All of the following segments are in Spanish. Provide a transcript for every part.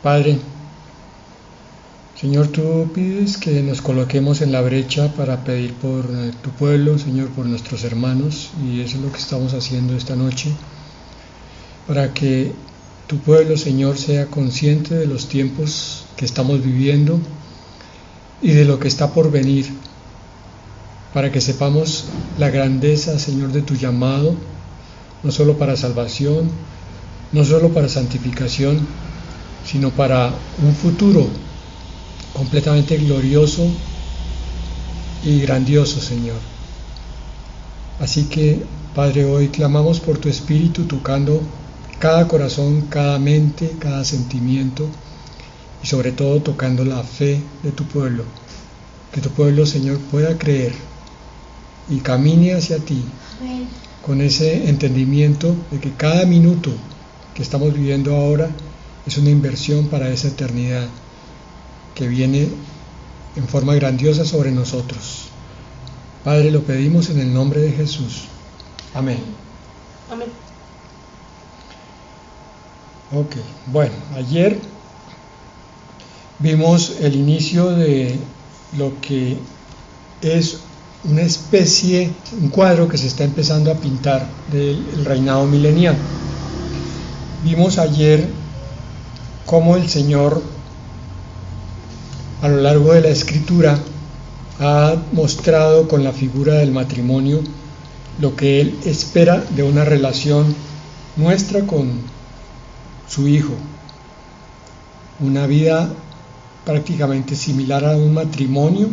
Padre, Señor, tú pides que nos coloquemos en la brecha para pedir por tu pueblo, Señor, por nuestros hermanos, y eso es lo que estamos haciendo esta noche, para que tu pueblo, Señor, sea consciente de los tiempos que estamos viviendo y de lo que está por venir, para que sepamos la grandeza, Señor, de tu llamado, no solo para salvación, no solo para santificación, sino para un futuro completamente glorioso y grandioso, Señor. Así que, Padre, hoy clamamos por tu Espíritu, tocando cada corazón, cada mente, cada sentimiento, y sobre todo tocando la fe de tu pueblo. Que tu pueblo, Señor, pueda creer y camine hacia ti. Amén. Con ese entendimiento de que cada minuto que estamos viviendo ahora es una inversión para esa eternidad que viene en forma grandiosa sobre nosotros. Padre, lo pedimos en el nombre de Jesús. Amén. Amén. Ok, bueno, ayer vimos el inicio de lo que es una especie, un cuadro que se está empezando a pintar del reinado milenial. Vimos ayer cómo el Señor, a lo largo de la Escritura, ha mostrado con la figura del matrimonio lo que Él espera de una relación nuestra con su Hijo. Una vida prácticamente similar a un matrimonio,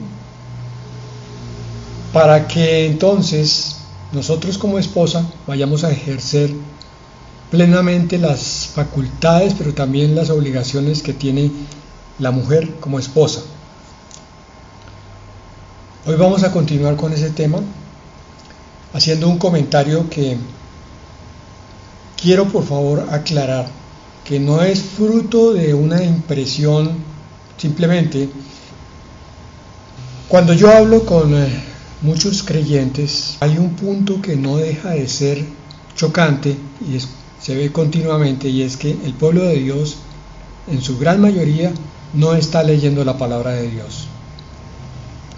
para que entonces nosotros como esposa vayamos a ejercer plenamente las facultades, pero también las obligaciones que tiene la mujer como esposa. Hoy vamos a continuar con ese tema, haciendo un comentario que quiero por favor aclarar, que no es fruto de una impresión. Simplemente, cuando yo hablo con muchos creyentes, hay un punto que no deja de ser chocante y se ve continuamente, y es que el pueblo de Dios, en su gran mayoría, no está leyendo la palabra de Dios,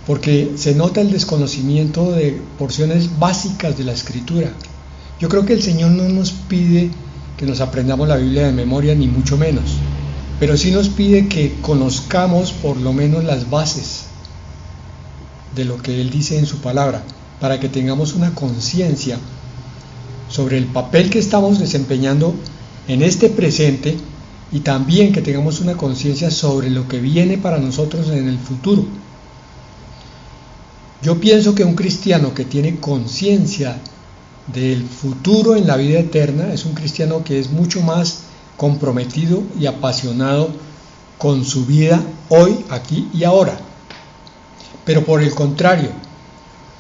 porque se nota el desconocimiento de porciones básicas de la Escritura. Yo creo que el Señor no nos pide que nos aprendamos la Biblia de memoria, ni mucho menos, pero sí nos pide que conozcamos por lo menos las bases de lo que Él dice en su palabra, para que tengamos una conciencia sobre el papel que estamos desempeñando en este presente, y también que tengamos una conciencia sobre lo que viene para nosotros en el futuro. Yo pienso que un cristiano que tiene conciencia del futuro en la vida eterna es un cristiano que es mucho más comprometido y apasionado con su vida hoy, aquí y ahora. Pero por el contrario,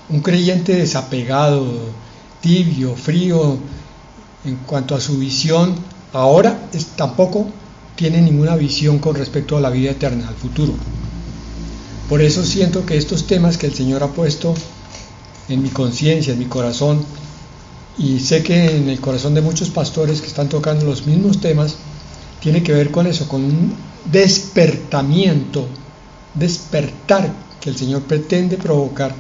un creyente desapegado, tibio, frío en cuanto a su visión ahora, tampoco tiene ninguna visión con respecto a la vida eterna, al futuro. Por eso siento que estos temas que el Señor ha puesto en mi conciencia, en mi corazón, y sé que en el corazón de muchos pastores que están tocando los mismos temas, tiene que ver con eso, con un despertar que el Señor pretende provocar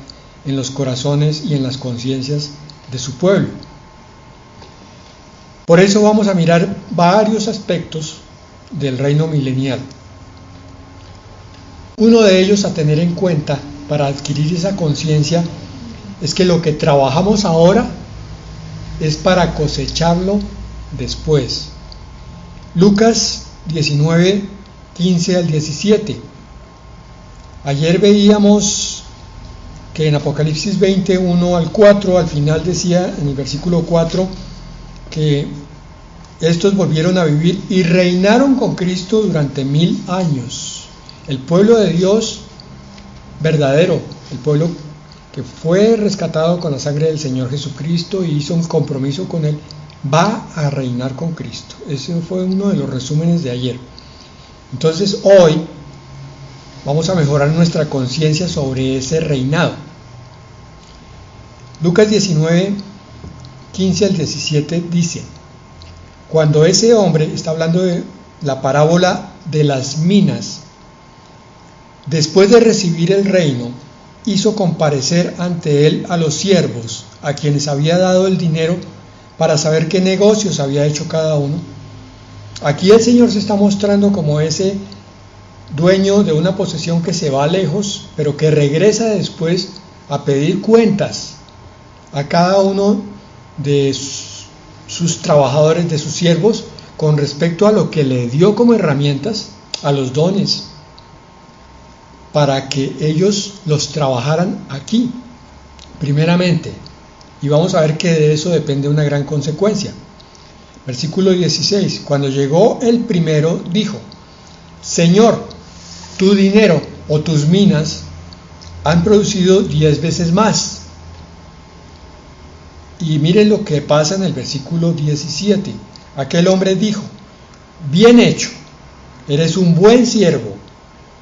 en los corazones y en las conciencias de su pueblo. Por eso vamos a mirar varios aspectos del reino milenial. Uno de ellos a tener en cuenta para adquirir esa conciencia es que lo que trabajamos ahora es para cosecharlo después. Lucas 19, 15 al 17. Ayer veíamos que en Apocalipsis 20, 1 al 4, al final decía en el versículo 4 que estos volvieron a vivir y reinaron con Cristo durante 1000 años. El pueblo de Dios verdadero, el pueblo que fue rescatado con la sangre del Señor Jesucristo y hizo un compromiso con Él, va a reinar con Cristo. Ese fue uno de los resúmenes de ayer. Entonces hoy vamos a mejorar nuestra conciencia sobre ese reinado. Lucas 19, 15 al 17 dice: cuando ese hombre, está hablando de la parábola de las minas, después de recibir el reino, hizo comparecer ante él a los siervos, a quienes había dado el dinero, para saber qué negocios había hecho cada uno. Aquí el Señor se está mostrando como ese dueño de una posesión que se va lejos, pero que regresa después a pedir cuentas a cada uno de sus trabajadores, de sus siervos, con respecto a lo que le dio como herramientas, a los dones, para que ellos los trabajaran aquí, primeramente. Y vamos a ver que de eso depende una gran consecuencia. Versículo 16, cuando llegó el primero, dijo: Señor, tu dinero o tus minas han producido 10 veces más. Y miren lo que pasa en el versículo 17. Aquel hombre dijo: bien hecho, eres un buen siervo,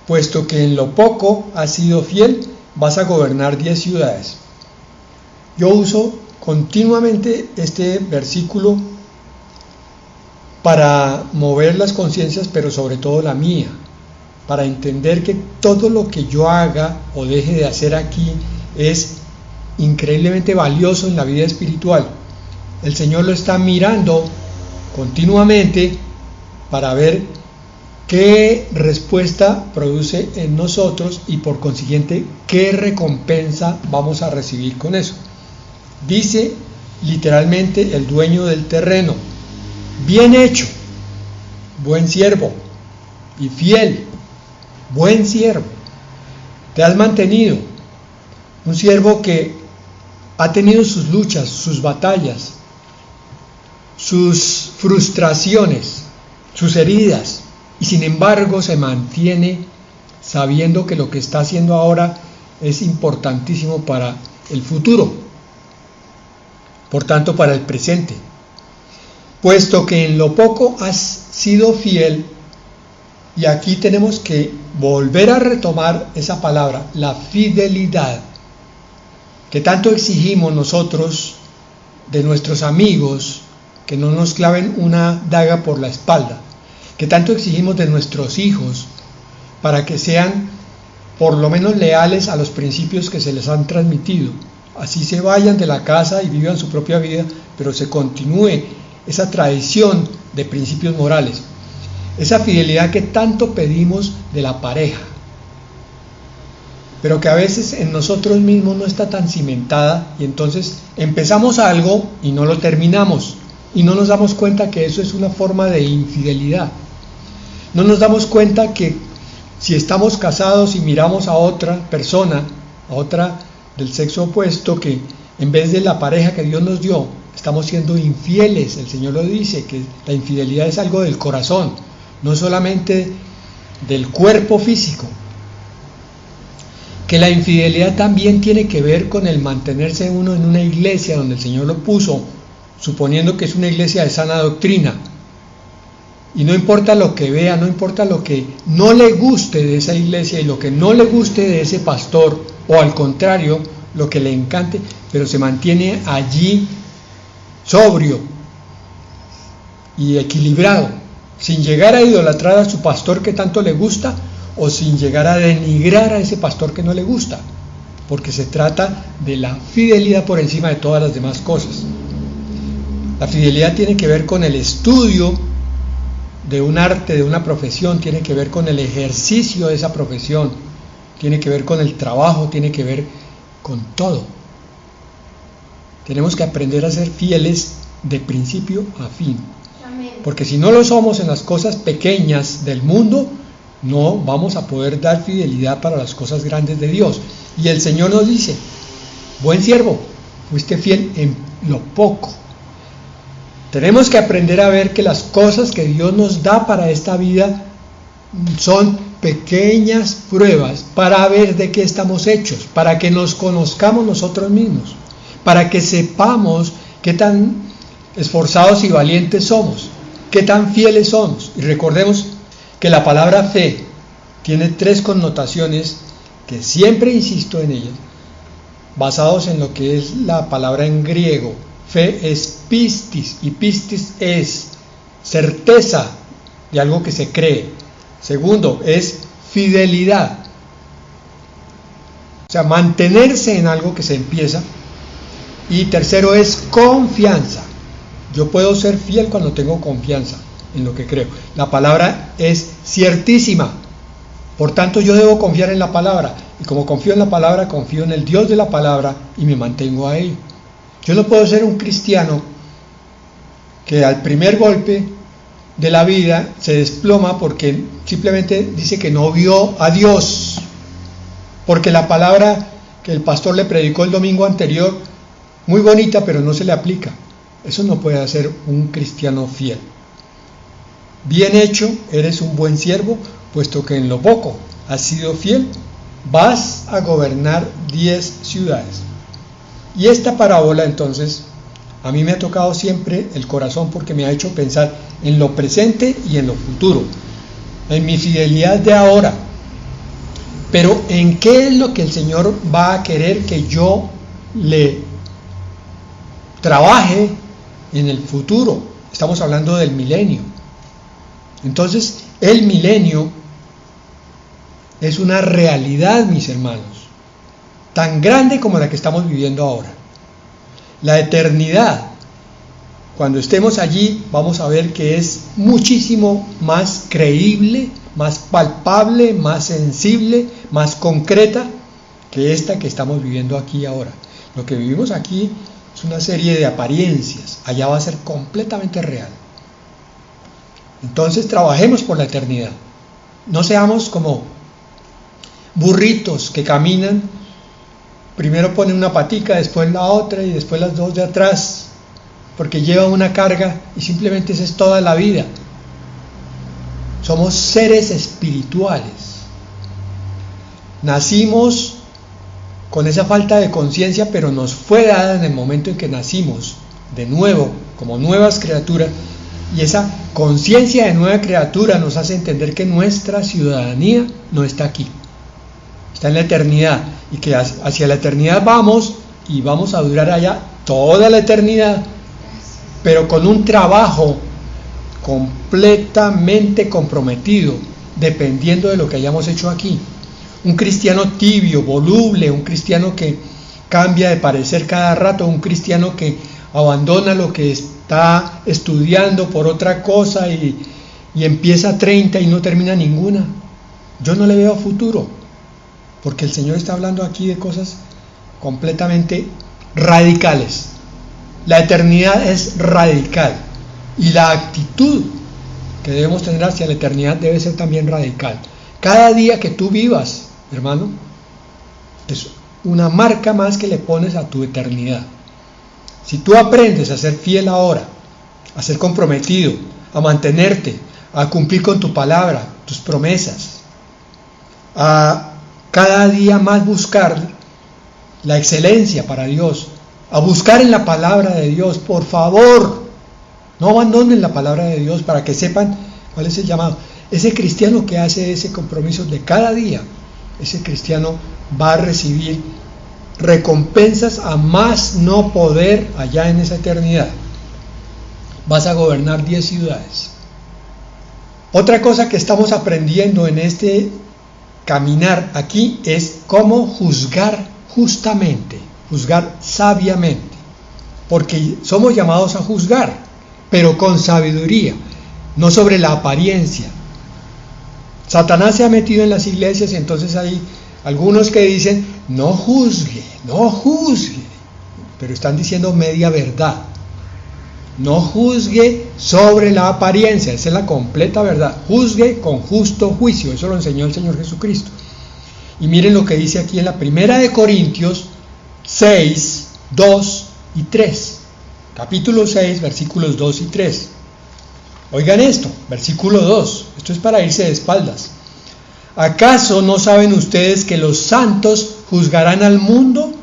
puesto que en lo poco has sido fiel, vas a gobernar 10 ciudades. Yo uso continuamente este versículo para mover las conciencias, pero sobre todo la mía, para entender que todo lo que yo haga o deje de hacer aquí es increíblemente valioso en la vida espiritual. El Señor lo está mirando continuamente para ver qué respuesta produce en nosotros y por consiguiente qué recompensa vamos a recibir con eso. Dice literalmente el dueño del terreno: bien hecho, buen siervo y fiel, buen siervo, te has mantenido, un siervo que ha tenido sus luchas, sus batallas, sus frustraciones, sus heridas, y sin embargo se mantiene sabiendo que lo que está haciendo ahora es importantísimo para el futuro, por tanto para el presente. Puesto que en lo poco has sido fiel, y aquí tenemos que volver a retomar esa palabra, la fidelidad, que tanto exigimos nosotros de nuestros amigos, que no nos claven una daga por la espalda, que tanto exigimos de nuestros hijos, para que sean por lo menos leales a los principios que se les han transmitido. Así se vayan de la casa y vivan su propia vida, pero se continúe esa tradición de principios morales, esa fidelidad que tanto pedimos de la pareja, pero que a veces en nosotros mismos no está tan cimentada, y entonces empezamos algo y no lo terminamos, y no nos damos cuenta que eso es una forma de infidelidad. No nos damos cuenta que si estamos casados y miramos a otra persona, a otra del sexo opuesto, que en vez de la pareja que Dios nos dio, estamos siendo infieles. El Señor lo dice, que la infidelidad es algo del corazón, no solamente del cuerpo físico. Que la infidelidad también tiene que ver con el mantenerse uno en una iglesia donde el Señor lo puso, suponiendo que es una iglesia de sana doctrina. Y no importa lo que vea, no importa lo que no le guste de esa iglesia y lo que no le guste de ese pastor, o al contrario, lo que le encante, pero se mantiene allí sobrio y equilibrado, sin llegar a idolatrar a su pastor que tanto le gusta, o sin llegar a denigrar a ese pastor que no le gusta, porque se trata de la fidelidad por encima de todas las demás cosas. La fidelidad tiene que ver con el estudio de un arte, de una profesión, tiene que ver con el ejercicio de esa profesión, tiene que ver con el trabajo, tiene que ver con todo. Tenemos que aprender a ser fieles de principio a fin. Amén. Porque si no lo somos en las cosas pequeñas del mundo, no vamos a poder dar fidelidad para las cosas grandes de Dios. Y el Señor nos dice: buen siervo, fuiste fiel en lo poco. Tenemos que aprender a ver que las cosas que Dios nos da para esta vida son pequeñas pruebas para ver de qué estamos hechos, para que nos conozcamos nosotros mismos, para que sepamos qué tan esforzados y valientes somos, qué tan fieles somos. Y recordemos que la palabra fe tiene 3 connotaciones que siempre insisto en ellas, basados en lo que es la palabra en griego. Fe es pistis, y pistis es certeza de algo que se cree. Segundo, es fidelidad. O sea, mantenerse en algo que se empieza. Y tercero es confianza. Yo puedo ser fiel cuando tengo confianza en lo que creo. La palabra es ciertísima. Por tanto, yo debo confiar en la palabra. Y como confío en la palabra, confío en el Dios de la palabra y me mantengo a ello. Yo no puedo ser un cristiano que al primer golpe de la vida se desploma porque simplemente dice que no vio a Dios. Porque la palabra que el pastor le predicó el domingo anterior, muy bonita, pero no se le aplica. Eso no puede hacer un cristiano fiel. Bien hecho, eres un buen siervo, puesto que en lo poco has sido fiel, vas a gobernar 10 ciudades. Y esta parábola entonces, a mí me ha tocado siempre el corazón porque me ha hecho pensar en lo presente y en lo futuro, en mi fidelidad de ahora. Pero ¿en qué es lo que el Señor va a querer que yo le trabaje en el futuro? Estamos hablando del milenio. Entonces, el milenio es una realidad, mis hermanos, tan grande como la que estamos viviendo ahora. La eternidad, cuando estemos allí, vamos a ver que es muchísimo más creíble, más palpable, más sensible, más concreta que esta que estamos viviendo aquí ahora. Lo que vivimos aquí es una serie de apariencias, allá va a ser completamente real. Entonces trabajemos por la eternidad. No seamos como burritos que caminan, primero ponen una patica, después la otra y después las dos de atrás, porque llevan una carga y simplemente esa es toda la vida. Somos seres espirituales. Nacimos con esa falta de conciencia, pero nos fue dada en el momento en que nacimos de nuevo, como nuevas criaturas, y esa conciencia de nueva criatura nos hace entender que nuestra ciudadanía no está aquí, está en la eternidad, y que hacia la eternidad vamos, y vamos a durar allá toda la eternidad, pero con un trabajo completamente comprometido, dependiendo de lo que hayamos hecho aquí. Un cristiano tibio, voluble, un cristiano que cambia de parecer cada rato, un cristiano que abandona lo que está estudiando por otra cosa y empieza 30 y no termina ninguna. Yo no le veo futuro, porque el Señor está hablando aquí de cosas completamente radicales. La eternidad es radical y la actitud que debemos tener hacia la eternidad debe ser también radical. Cada día que tú vivas, hermano, es una marca más que le pones a tu eternidad. Si tú aprendes a ser fiel ahora, a ser comprometido, a mantenerte, a cumplir con tu palabra, tus promesas, a cada día más buscar la excelencia para Dios, a buscar en la palabra de Dios, por favor, no abandonen la palabra de Dios para que sepan cuál es el llamado. Ese cristiano que hace ese compromiso de cada día, ese cristiano va a recibir recompensas a más no poder allá en esa eternidad. Vas a gobernar 10 ciudades. Otra cosa que estamos aprendiendo en este caminar aquí es cómo juzgar justamente, juzgar sabiamente, porque somos llamados a juzgar, pero con sabiduría, no sobre la apariencia. Satanás se ha metido en las iglesias y entonces hay algunos que dicen, no juzgue, pero están diciendo media verdad. No juzgue sobre la apariencia, esa es la completa verdad. Juzgue con justo juicio, eso lo enseñó el Señor Jesucristo. Y miren lo que dice aquí en la primera de Corintios 6, 2 y 3. Capítulo 6, versículos 2 y 3. Oigan esto, versículo 2, esto es para irse de espaldas. ¿Acaso no saben ustedes que los santos juzgarán al mundo?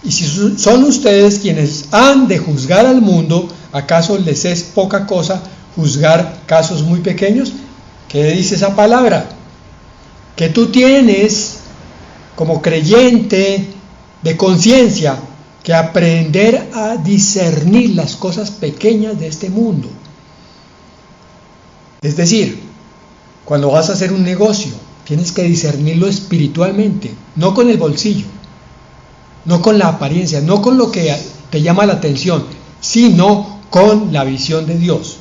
Y si son ustedes quienes han de juzgar al mundo, ¿acaso les es poca cosa juzgar casos muy pequeños? ¿Qué dice esa palabra? Que tú tienes, como creyente de conciencia, que aprender a discernir las cosas pequeñas de este mundo. Es decir, Cuando vas a hacer un negocio, tienes que discernirlo espiritualmente, no con el bolsillo, no con la apariencia, no con lo que te llama la atención, sino con la visión de Dios.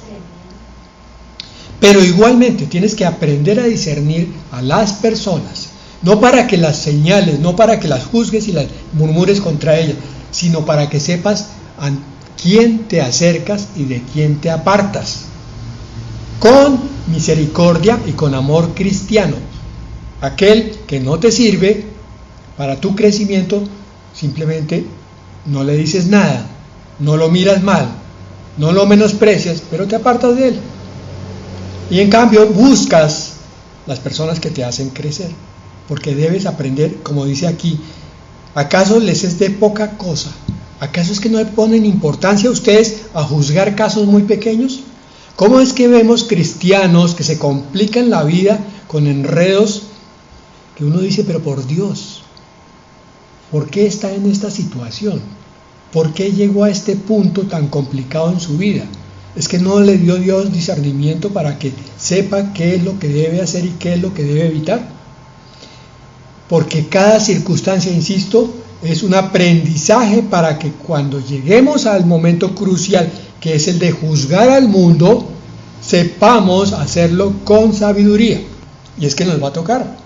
Pero igualmente tienes que aprender a discernir a las personas, no para que las señales, no para que las juzgues y las murmures contra ellas, sino para que sepas a quién te acercas y de quién te apartas, con misericordia y con amor cristiano. Aquel que no te sirve para tu crecimiento, simplemente no le dices nada, no lo miras mal, no lo menosprecias, pero te apartas de él. Y en cambio buscas las personas que te hacen crecer, porque debes aprender, como dice aquí, ¿acaso les es de poca cosa? ¿Acaso es que no le ponen importancia a ustedes a juzgar casos muy pequeños? ¿Cómo es que vemos cristianos que se complican la vida con enredos que uno dice, pero por Dios, ¿por qué está en esta situación? ¿Por qué llegó a este punto tan complicado en su vida? Es que no le dio Dios discernimiento para que sepa qué es lo que debe hacer y qué es lo que debe evitar. Porque cada circunstancia, insisto, es un aprendizaje para que cuando lleguemos al momento crucial, que es el de juzgar al mundo, sepamos hacerlo con sabiduría. Y es que nos va a tocar.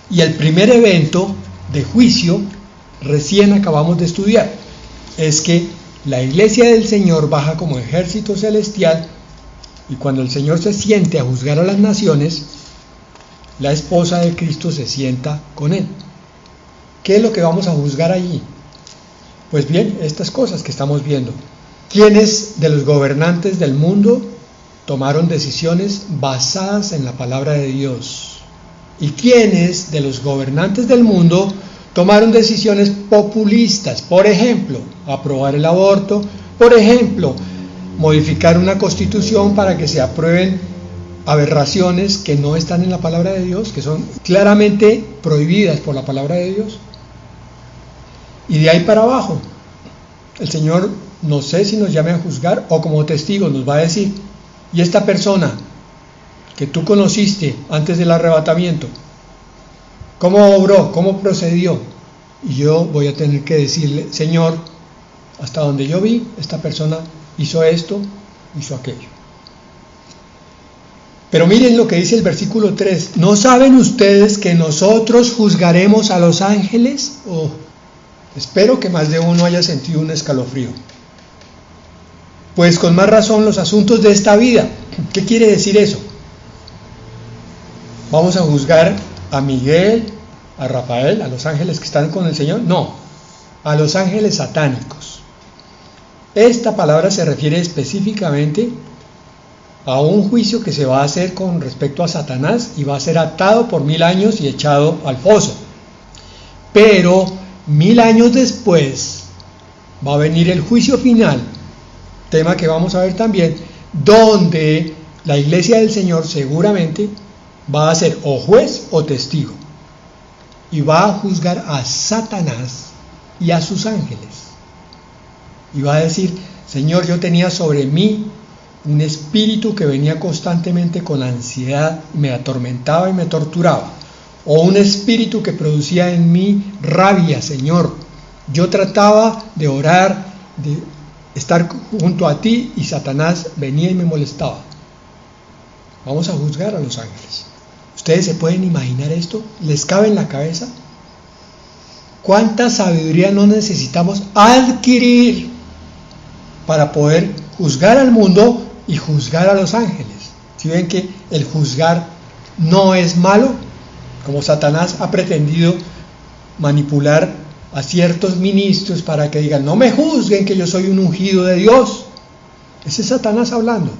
Y el primer evento de juicio, recién acabamos de estudiar, es que la iglesia del Señor baja como ejército celestial, y cuando el Señor se siente a juzgar a las naciones, la esposa de Cristo se sienta con él. ¿Qué es lo que vamos a juzgar allí? Pues bien, estas cosas que estamos viendo. ¿Quiénes de los gobernantes del mundo tomaron decisiones basadas en la palabra de Dios? ¿Y quiénes de los gobernantes del mundo tomaron decisiones populistas? Por ejemplo, aprobar el aborto, por ejemplo, modificar una constitución para que se aprueben aberraciones que no están en la palabra de Dios, que son claramente prohibidas por la palabra de Dios. Y de ahí para abajo, el Señor, no sé si nos llame a juzgar o como testigo nos va a decir, y esta persona que tú conociste antes del arrebatamiento, ¿cómo obró? ¿Cómo procedió? Y yo voy a tener que decirle, Señor, hasta donde yo vi, esta persona hizo esto, hizo aquello. Pero miren lo que dice el versículo 3. ¿No saben ustedes que nosotros juzgaremos a los ángeles? Oh, espero que más de uno haya sentido un escalofrío. Pues con más razón los asuntos de esta vida. ¿Qué quiere decir eso? ¿Vamos a juzgar a Miguel, a Rafael, a los ángeles que están con el Señor? No, a los ángeles satánicos. Esta palabra se refiere específicamente a un juicio que se va a hacer con respecto a Satanás y va a ser atado por 1000 años y echado al foso. Pero 1000 años después va a venir el juicio final, tema que vamos a ver también, donde la iglesia del Señor seguramente va a ser o juez o testigo y va a juzgar a Satanás y a sus ángeles y va a decir, Señor, yo tenía sobre mí un espíritu que venía constantemente con ansiedad, me atormentaba y me torturaba, o un espíritu que producía en mí rabia, Señor. Yo trataba de orar, de estar junto a ti, y Satanás venía y me molestaba. Vamos a juzgar a los ángeles. ¿Ustedes se pueden imaginar esto? ¿Les cabe en la cabeza? ¿Cuánta sabiduría no necesitamos adquirir para poder juzgar al mundo y juzgar a los ángeles? Si ven que el juzgar no es malo, como Satanás ha pretendido manipular a ciertos ministros para que digan, no me juzguen que yo soy un ungido de Dios. Ese es Satanás hablando.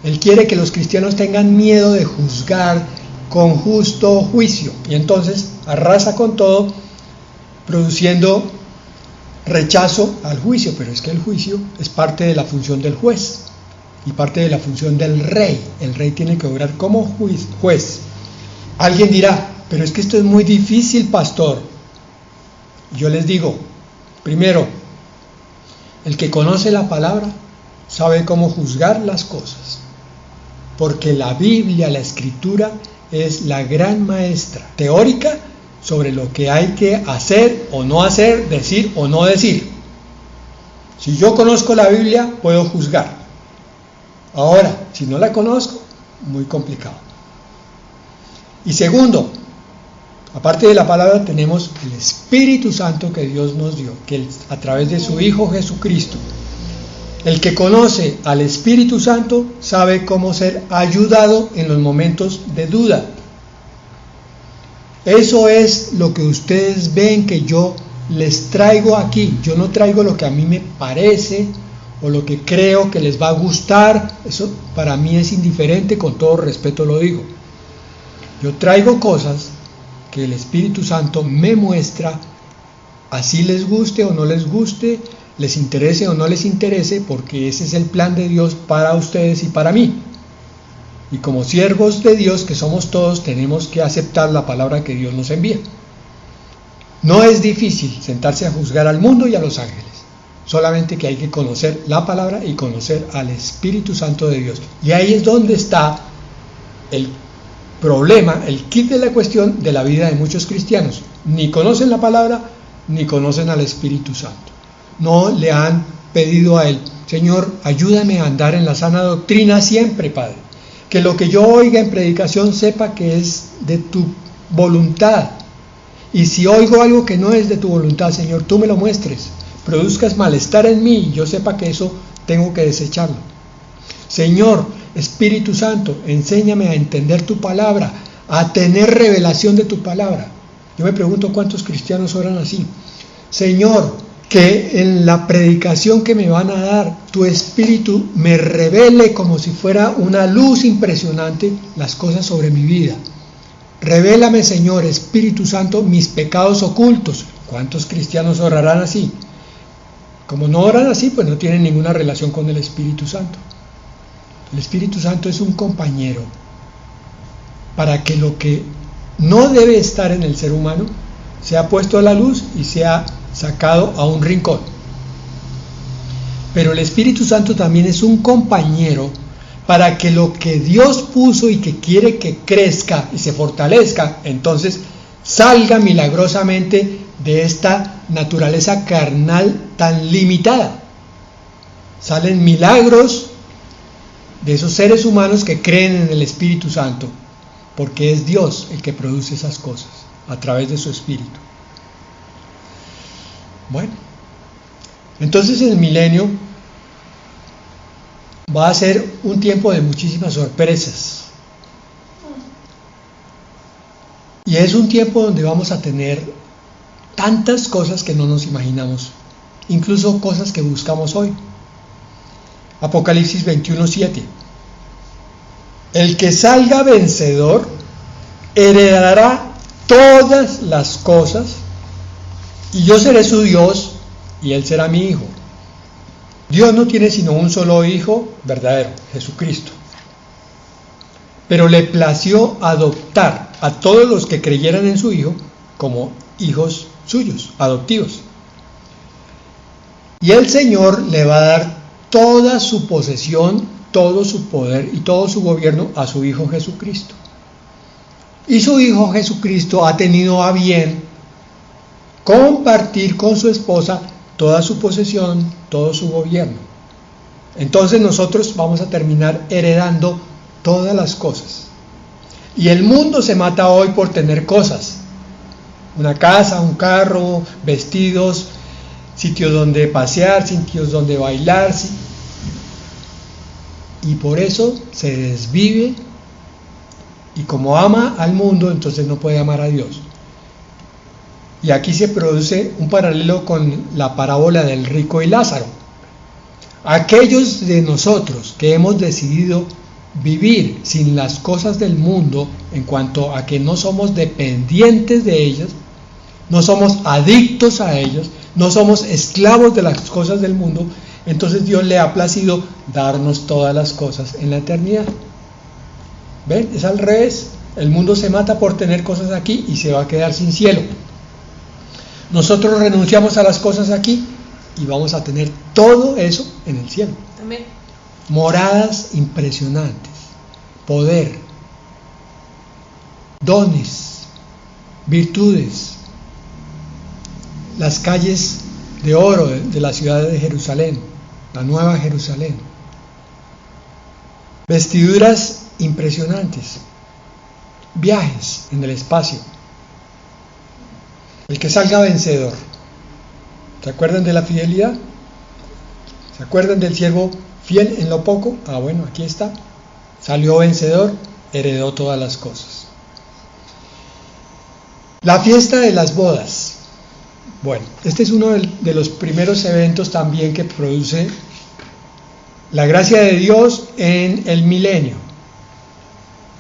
Él quiere que los cristianos tengan miedo de juzgar con justo juicio, y entonces arrasa con todo, produciendo rechazo al juicio. Pero es que el juicio es parte de la función del juez y parte de la función del rey. El rey tiene que obrar como juez. Alguien dirá, pero es que esto es muy difícil, pastor. Yo les digo, primero, el que conoce la palabra sabe cómo juzgar las cosas. porque la Biblia, la Escritura, es la gran maestra teórica sobre lo que hay que hacer o no hacer, decir o no decir. Si yo conozco la Biblia, puedo juzgar. Ahora, si no la conozco, muy complicado. Y segundo, aparte de la palabra, tenemos el Espíritu Santo que Dios nos dio, que a través de su Hijo Jesucristo. El que conoce al Espíritu Santo sabe cómo ser ayudado en los momentos de duda. Eso es lo que ustedes ven que yo les traigo aquí. Yo no traigo lo que a mí me parece o lo que creo que les va a gustar. Eso para mí es indiferente, con todo respeto lo digo. Yo traigo cosas que el Espíritu Santo me muestra, así les guste o no les guste, les interese o no les interese, porque ese es el plan de Dios para ustedes y para mí. Y como siervos de Dios que somos todos, tenemos que aceptar la palabra que Dios nos envía. No es difícil sentarse a juzgar al mundo y a los ángeles, solamente que hay que conocer la palabra y conocer al Espíritu Santo de Dios. Y ahí es donde está el problema, el kit de la cuestión de la vida de muchos cristianos. Ni conocen la palabra, ni conocen al Espíritu Santo. No le han pedido a Él: Señor, ayúdame a andar en la sana doctrina siempre, Padre. Que lo que yo oiga en predicación sepa que es de tu voluntad. Y si oigo algo que no es de tu voluntad, Señor, tú me lo muestres. Produzcas malestar en mí y yo sepa que eso tengo que desecharlo. Señor, Espíritu Santo, enséñame a entender tu palabra, a tener revelación de tu palabra. Yo me pregunto cuántos cristianos oran así. Señor, que en la predicación que me van a dar, tu Espíritu me revele como si fuera una luz impresionante las cosas sobre mi vida. Revélame, Señor, Espíritu Santo, mis pecados ocultos. ¿Cuántos cristianos orarán así? Como no oran así, pues no tienen ninguna relación con el Espíritu Santo. El Espíritu Santo es un compañero para que lo que no debe estar en el ser humano sea puesto a la luz y sea sacado a un rincón. Pero el Espíritu Santo también es un compañero para que lo que Dios puso y que quiere que crezca y se fortalezca, entonces salga milagrosamente de esta naturaleza carnal tan limitada. Salen milagros de esos seres humanos que creen en el Espíritu Santo, porque es Dios el que produce esas cosas a través de su Espíritu. Bueno, entonces el milenio va a ser un tiempo de muchísimas sorpresas. Y es un tiempo donde vamos a tener tantas cosas que no nos imaginamos, incluso cosas que buscamos hoy. Apocalipsis 21:7. El que salga vencedor heredará todas las cosas, y yo seré su Dios y él será mi hijo. Dios no tiene sino un solo hijo verdadero, Jesucristo. Pero le plació adoptar a todos los que creyeran en su hijo como hijos suyos, adoptivos. Y el Señor le va a dar toda su posesión, todo su poder y todo su gobierno a su Hijo Jesucristo. Y su Hijo Jesucristo ha tenido a bien compartir con su esposa toda su posesión, todo su gobierno. Entonces nosotros vamos a terminar heredando todas las cosas. Y el mundo se mata hoy por tener cosas: una casa, un carro, vestidos, sitios donde pasear, sitios donde bailar, y por eso se desvive, y como ama al mundo, entonces no puede amar a Dios. Y aquí se produce un paralelo con la parábola del rico y Lázaro. Aquellos de nosotros que hemos decidido vivir sin las cosas del mundo, en cuanto a que no somos dependientes de ellas, no somos adictos a ellas, no somos esclavos de las cosas del mundo, entonces Dios le ha placido darnos todas las cosas en la eternidad. ¿Ven? Es al revés. El mundo se mata por tener cosas aquí y se va a quedar sin cielo. Nosotros renunciamos a las cosas aquí y vamos a tener todo eso en el cielo. Amén. Moradas impresionantes. poder, dones, virtudes, las calles de oro de la ciudad de Jerusalén, la nueva Jerusalén, vestiduras impresionantes, viajes en el espacio, el que salga vencedor. ¿Se acuerdan de la fidelidad? ¿Se acuerdan del siervo fiel en lo poco? Bueno, aquí está. Salió vencedor, heredó todas las cosas. La fiesta de las bodas. Bueno, este es uno de los primeros eventos también que produce la gracia de Dios en el milenio.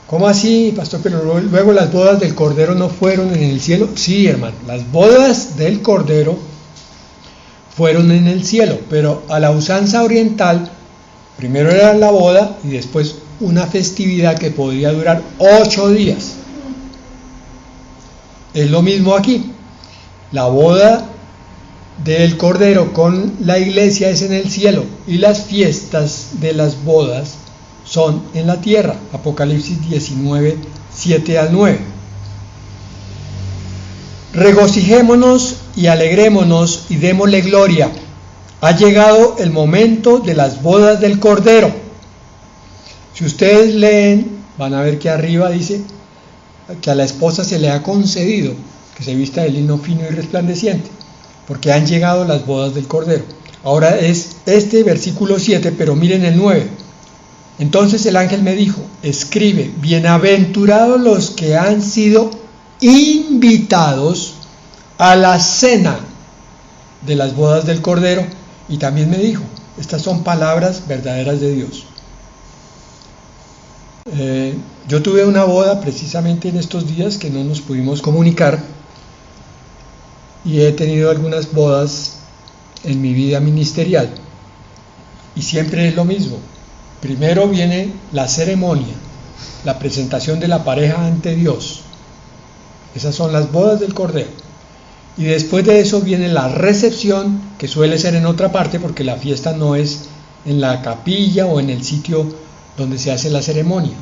¿Cómo así, pastor? Pero luego las bodas del Cordero no fueron en el cielo. Sí, hermano, las bodas del Cordero fueron en el cielo, pero a la usanza oriental, primero era la boda y después una festividad que podría durar 8 días. Es lo mismo aquí. La boda del Cordero con la iglesia es en el cielo y las fiestas de las bodas son en la tierra. Apocalipsis 19, 7 al 9. Regocijémonos y alegrémonos y démosle gloria. Ha llegado el momento de las bodas del Cordero. Si ustedes leen, van a ver que arriba dice que a la esposa se le ha concedido que se vista de lino fino y resplandeciente, porque han llegado las bodas del Cordero. Ahora es este versículo 7, pero miren el 9. Entonces el ángel me dijo, escribe, bienaventurados los que han sido invitados a la cena de las bodas del Cordero. Y también me dijo, estas son palabras verdaderas de Dios. Yo tuve una boda precisamente en estos días que no nos pudimos comunicar, y he tenido algunas bodas en mi vida ministerial, y siempre es lo mismo. Primero viene la ceremonia, la presentación de la pareja ante Dios. Esas son las bodas del Cordero. Y después de eso viene la recepción, que suele ser en otra parte, porque la fiesta no es en la capilla o en el sitio donde se hace la ceremonia.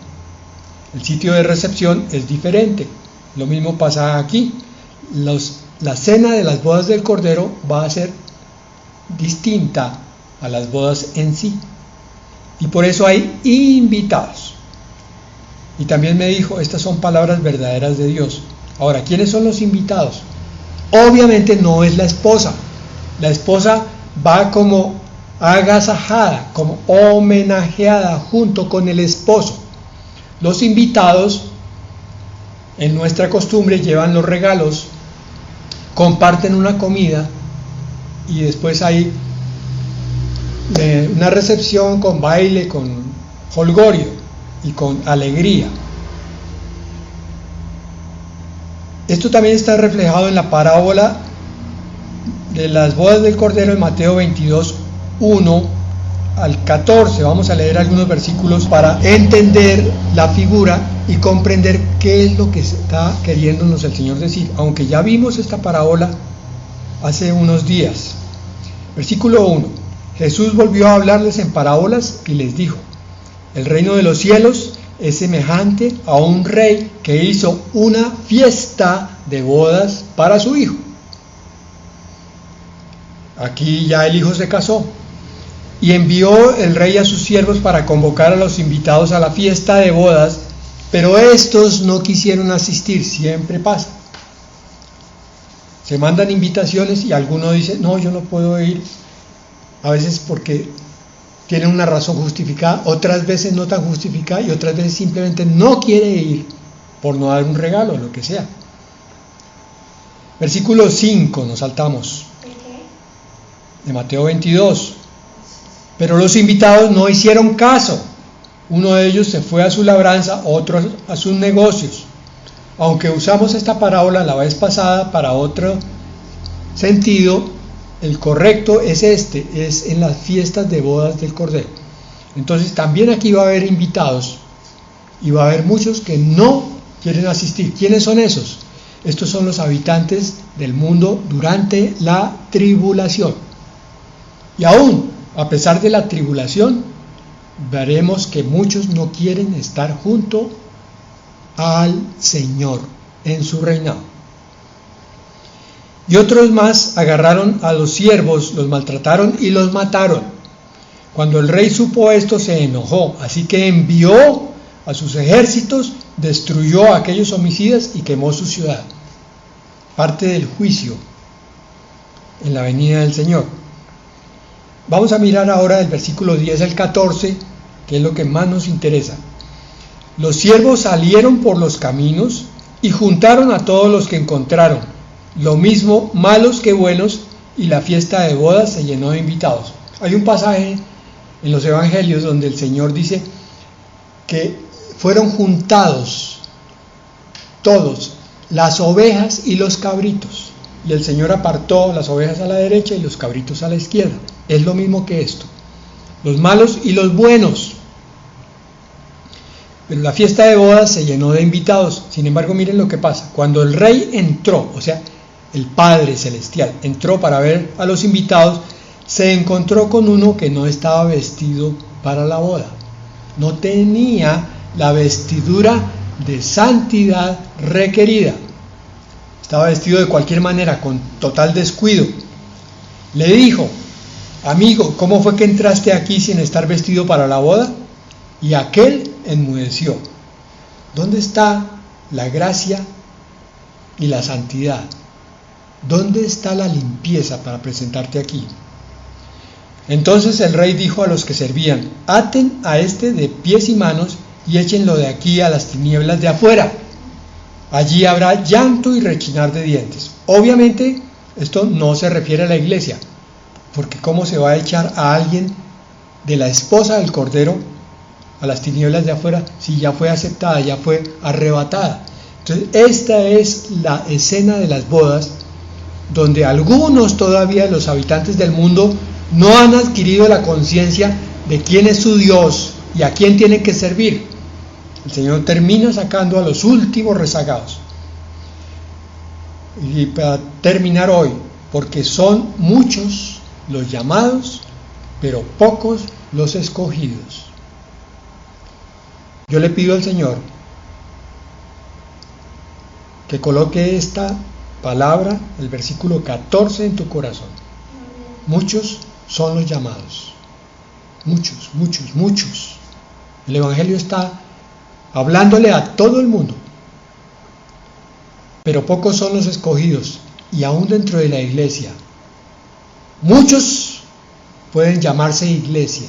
El sitio de recepción es diferente. Lo mismo pasa aquí. La cena de las bodas del Cordero va a ser distinta a las bodas en sí. Y por eso hay invitados. Y también me dijo, estas son palabras verdaderas de Dios. Ahora, ¿quiénes son los invitados? Obviamente no es la esposa. La esposa va como agasajada, como homenajeada junto con el esposo. Los invitados, en nuestra costumbre, llevan los regalos, comparten una comida y después hay una recepción con baile, con jolgorio y con alegría. Esto también está reflejado en la parábola de las bodas del Cordero en Mateo 22, 1 al 14. Vamos a leer algunos versículos para entender la figura y comprender qué es lo que está queriéndonos el Señor decir, aunque ya vimos esta parábola hace unos días. Versículo 1. Jesús volvió a hablarles en parábolas y les dijo, el reino de los cielos es semejante a un rey que hizo una fiesta de bodas para su hijo. Aquí ya el hijo se casó y envió el rey a sus siervos para convocar a los invitados a la fiesta de bodas, pero estos no quisieron asistir. Siempre pasa. Se mandan invitaciones y alguno dice, no, yo no puedo ir. A veces porque tienen una razón justificada, otras veces no tan justificada y otras veces simplemente no quiere ir por no dar un regalo, lo que sea. Versículo 5, nos saltamos, de Mateo 22. Pero los invitados no hicieron caso. Uno de ellos se fue a su labranza, otro a sus negocios. Aunque usamos esta parábola la vez pasada para otro sentido, el correcto es es en las fiestas de bodas del Cordero. Entonces también aquí va a haber invitados y va a haber muchos que no quieren asistir. ¿Quiénes son esos? Estos son los habitantes del mundo durante la tribulación. Y aún, a pesar de la tribulación, veremos que muchos no quieren estar junto al Señor en su reinado. Y otros más agarraron a los siervos, los maltrataron y los mataron. Cuando el rey supo esto, se enojó, así que envió a sus ejércitos, destruyó a aquellos homicidas y quemó su ciudad. Parte del juicio en la venida del Señor. Vamos a mirar ahora del versículo 10 al 14, que es lo que más nos interesa. Los siervos salieron por los caminos y juntaron a todos los que encontraron, lo mismo malos que buenos, y la fiesta de bodas se llenó de invitados. Hay un pasaje en los evangelios donde el Señor dice que fueron juntados todos, las ovejas y los cabritos, y el Señor apartó las ovejas a la derecha y los cabritos a la izquierda. Es lo mismo que esto, los malos y los buenos. Pero la fiesta de bodas se llenó de invitados. Sin embargo, miren lo que pasa. Cuando el rey entró, o sea, el Padre Celestial entró para ver a los invitados, se encontró con uno que no estaba vestido para la boda. No tenía la vestidura de santidad requerida. Estaba vestido de cualquier manera, con total descuido. Le dijo: amigo, ¿cómo fue que entraste aquí sin estar vestido para la boda? Y aquel enmudeció. ¿Dónde está la gracia y la santidad? ¿Dónde está la limpieza para presentarte aquí? Entonces el rey dijo a los que servían: aten a este de pies y manos y échenlo de aquí a las tinieblas de afuera. Allí habrá llanto y rechinar de dientes. Obviamente esto no se refiere a la iglesia, porque ¿cómo se va a echar a alguien de la esposa del Cordero a las tinieblas de afuera si ya fue aceptada, ya fue arrebatada? Entonces esta es la escena de las bodas, donde algunos todavía de los habitantes del mundo no han adquirido la conciencia de quién es su Dios y a quién tienen que servir. El Señor termina sacando a los últimos rezagados. Y para terminar hoy, porque son muchos los llamados, pero pocos los escogidos. Yo le pido al Señor que coloque esta palabra, el versículo 14, en tu corazón. Muchos son los llamados. Muchos, muchos, muchos. El Evangelio está hablándole a todo el mundo, pero pocos son los escogidos. Y aún dentro de la iglesia, muchos pueden llamarse iglesia,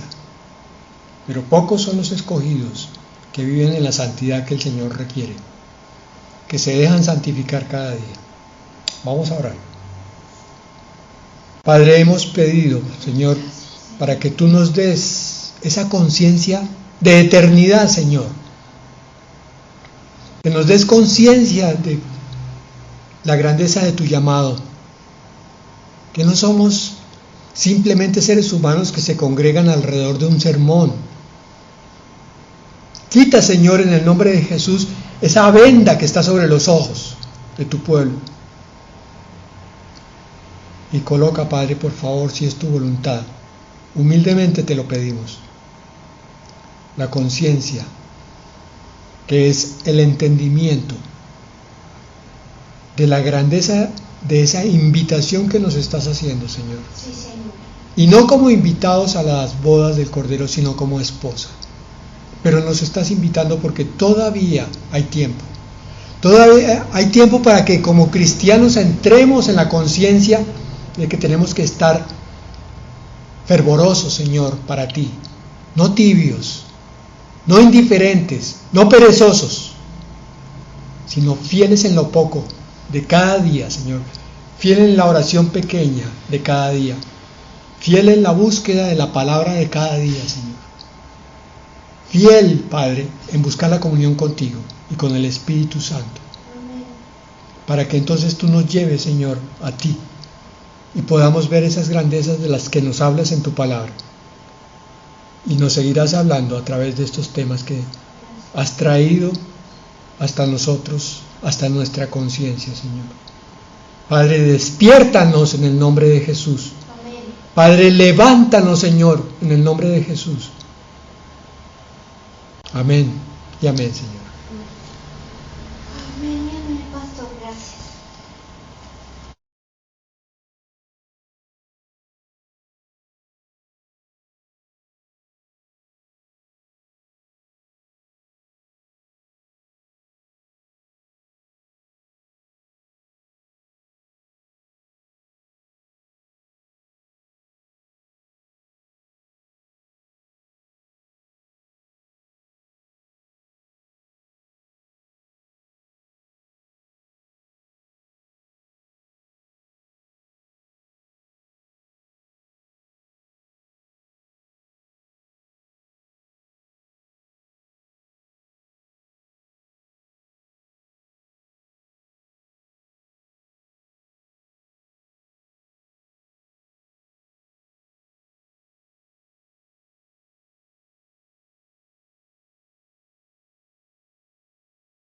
pero pocos son los escogidos que viven en la santidad que el Señor requiere, que se dejan santificar cada día. Vamos a orar. Padre, hemos pedido, Señor, para que tú nos des esa conciencia de eternidad, Señor. Que nos des conciencia de la grandeza de tu llamado. Que no somos simplemente seres humanos que se congregan alrededor de un sermón. Quita, Señor, en el nombre de Jesús, esa venda que está sobre los ojos de tu pueblo. Y coloca, Padre, por favor, si es tu voluntad, humildemente te lo pedimos, la conciencia, que es el entendimiento de la grandeza de esa invitación que nos estás haciendo, Señor. Sí, Señor. Y no como invitados a las bodas del Cordero, sino como esposa. Pero nos estás invitando porque todavía hay tiempo. Todavía hay tiempo para que como cristianos entremos en la conciencia de que tenemos que estar fervorosos, Señor, para ti. No tibios, no indiferentes, no perezosos, sino fieles en lo poco de cada día, Señor. Fiel en la oración pequeña de cada día. Fiel en la búsqueda de la palabra de cada día, Señor. Fiel, Padre, en buscar la comunión contigo y con el Espíritu Santo. Amén. Para que entonces tú nos lleves, Señor, a ti y podamos ver esas grandezas de las que nos hablas en tu palabra. Y nos seguirás hablando a través de estos temas que has traído hasta nosotros, hasta nuestra conciencia, Señor. Padre, despiértanos en el nombre de Jesús. Amén. Padre, levántanos, Señor, en el nombre de Jesús. Amén y amén, Señor.